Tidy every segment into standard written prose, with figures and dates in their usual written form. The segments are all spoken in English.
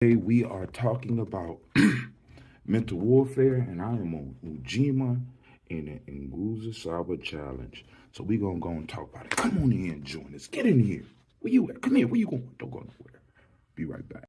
Today we are talking about mental warfare, and I am on Ujima in the Nguza Saba Challenge. So we gonna go and talk about it. Come on in and join us. Get in here. Where you at? Come here. Where you going? Don't go nowhere. Be right back.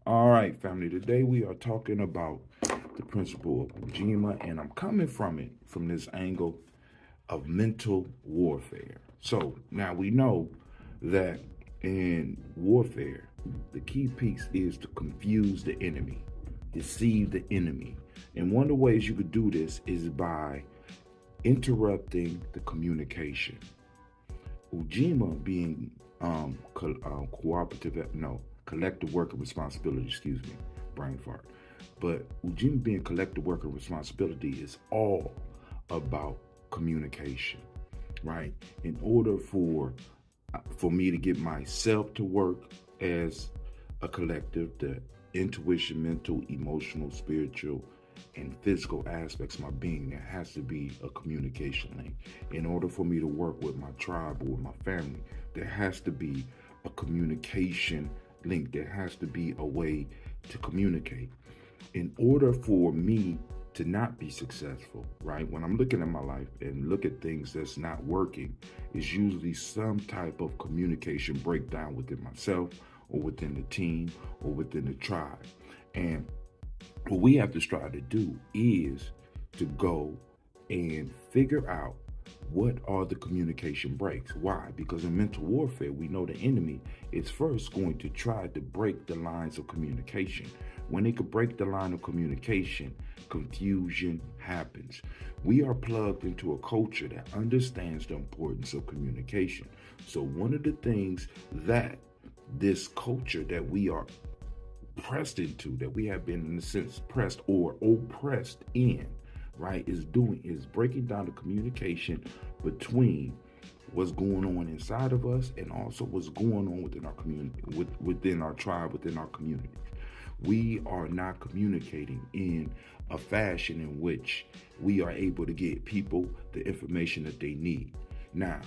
All right, family. Today we are talking about the principle of Ujima, and I'm coming from it from this angle of mental warfare. So now we know that in warfare, the key piece is to confuse the enemy, deceive the enemy. And one of the ways you could do this is by interrupting the communication. Ujima being cooperative, no, collective worker responsibility, excuse me, brain fart. But Ujima being collective worker responsibility is all about communication, right? In order for me to get myself to work as a collective, the intuition, mental, emotional, spiritual, and physical aspects of my being, there has to be a communication link. In order for me to work with my tribe or with my family, there has to be a communication link. There has to be a way to communicate. In order for me to not be successful, right? When I'm looking at my life and look at things that's not working, it's usually some type of communication breakdown within myself or within the team or within the tribe. And what we have to strive to do is to go and figure out what are the communication breaks. Why? Because in mental warfare, we know the enemy is first going to try to break the lines of communication. When they could break the line of communication, confusion happens. We are plugged into a culture that understands the importance of communication. So one of the things that this culture that we are pressed into, that we have been in a sense pressed or oppressed in, right, is breaking down the communication between what's going on inside of us and also what's going on within our community, within our tribe, within our community. We are not communicating in a fashion in which we are able to get people the information that they need. Now,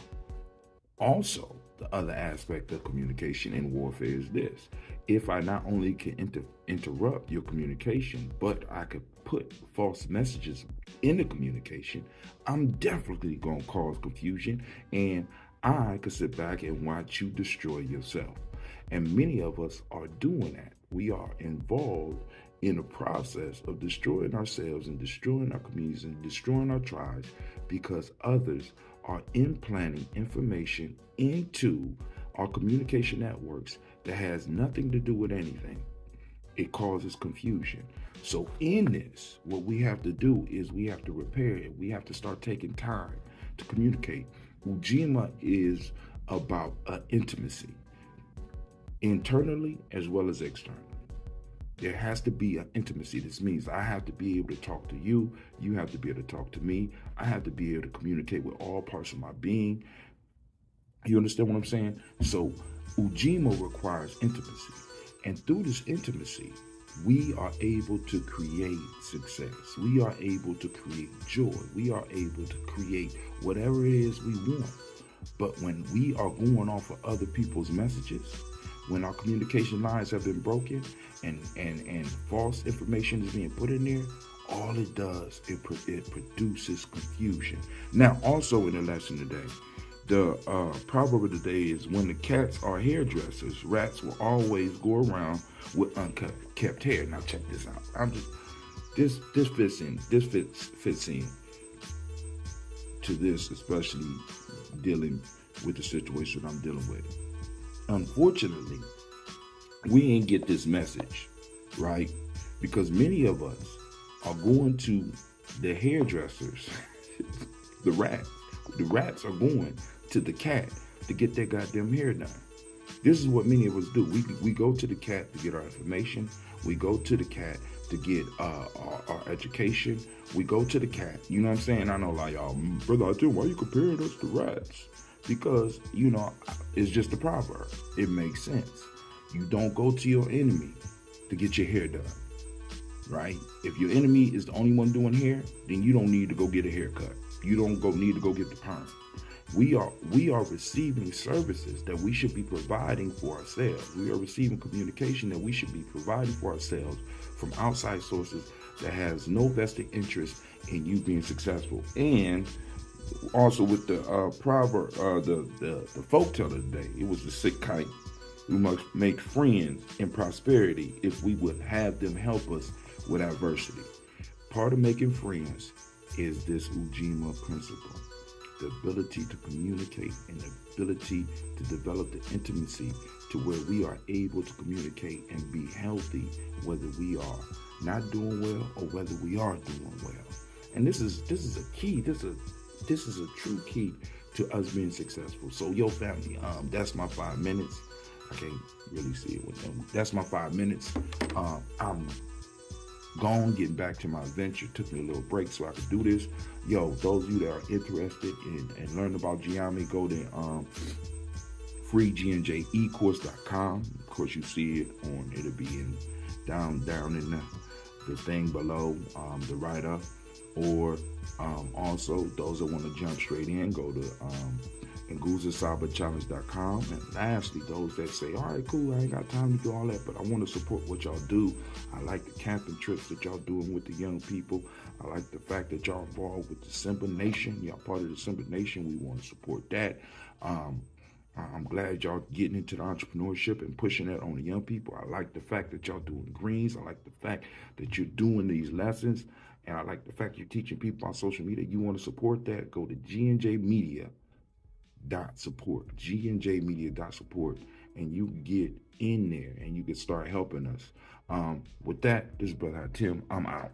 also, the other aspect of communication in warfare is this. If I not only can interrupt your communication, but I could put false messages in the communication, I'm definitely going to cause confusion, and I could sit back and watch you destroy yourself. And many of us are doing that. We are involved in the process of destroying ourselves and destroying our communities and destroying our tribes because others are implanting information into our communication networks that has nothing to do with anything. It causes confusion. So in this, what we have to do is we have to repair it. We have to start taking time to communicate. Ujima is about intimacy, internally as well as externally. There has to be an intimacy. This means I have to be able to talk to you. You have to be able to talk to me. I have to be able to communicate with all parts of my being. You understand what I'm saying? So Ujima requires intimacy. And through this intimacy, we are able to create success. We are able to create joy. We are able to create whatever it is we want. But when we are going off of other people's messages, when our communication lines have been broken and false information is being put in there, all it does, it produces confusion. Now, also in the lesson today, the proverb of the day is when the cats are hairdressers, rats will always go around with unkept hair. Now check this out. This fits in to this, especially dealing with the situation I'm dealing with. Unfortunately, we ain't get this message, right? Because many of us are going to the hairdressers, the rats are going to the cat to get their goddamn hair done. This is what many of us do. We go to the cat to get our information. We go to the cat to get our education. We go to the cat. You know what I'm saying? I know, like, y'all, brother, I tell you, why you comparing us to rats? Because, you know, it's just a proverb. It makes sense. You don't go to your enemy to get your hair done, right? If your enemy is the only one doing hair, then you don't need to go get a haircut. You don't need to go get the perm. We are receiving services that we should be providing for ourselves. We are receiving communication that we should be providing for ourselves from outside sources that has no vested interest in you being successful. And also with the proverb, the folktale of the day, it was the sick kite. We must make friends in prosperity if we would have them help us with adversity. Part of making friends is this Ujima principle. The ability to communicate and the ability to develop the intimacy to where we are able to communicate and be healthy, whether we are not doing well or whether we are doing well. And this is a key. This is a true key to us being successful. So, yo, family, that's my 5 minutes. I can't really see it with them. That's my 5 minutes. I'm gone, getting back to my adventure. Took me a little break so I could do this. Yo, those of you that are interested in learning about Gye-Nyame, go to freegnjecourse.com. Of course, you see it on. It'll be down in the thing below, the write-up. Or also, those that want to jump straight in, go to nguzasabachallenge.com. And lastly, those that say, all right, cool, I ain't got time to do all that, but I want to support what y'all do. I like the camping trips that y'all doing with the young people. I like the fact that y'all involved with the Simba Nation. Y'all part of the Simba Nation. We want to support that. I'm glad y'all getting into the entrepreneurship and pushing that on the young people. I like the fact that y'all doing greens. I like the fact that you're doing these lessons. And I like the fact you're teaching people on social media. You want to support that? Go to gnjmedia.support, gnjmedia.support, and you can get in there and you can start helping us. With that, this is Brother Tim. I'm out.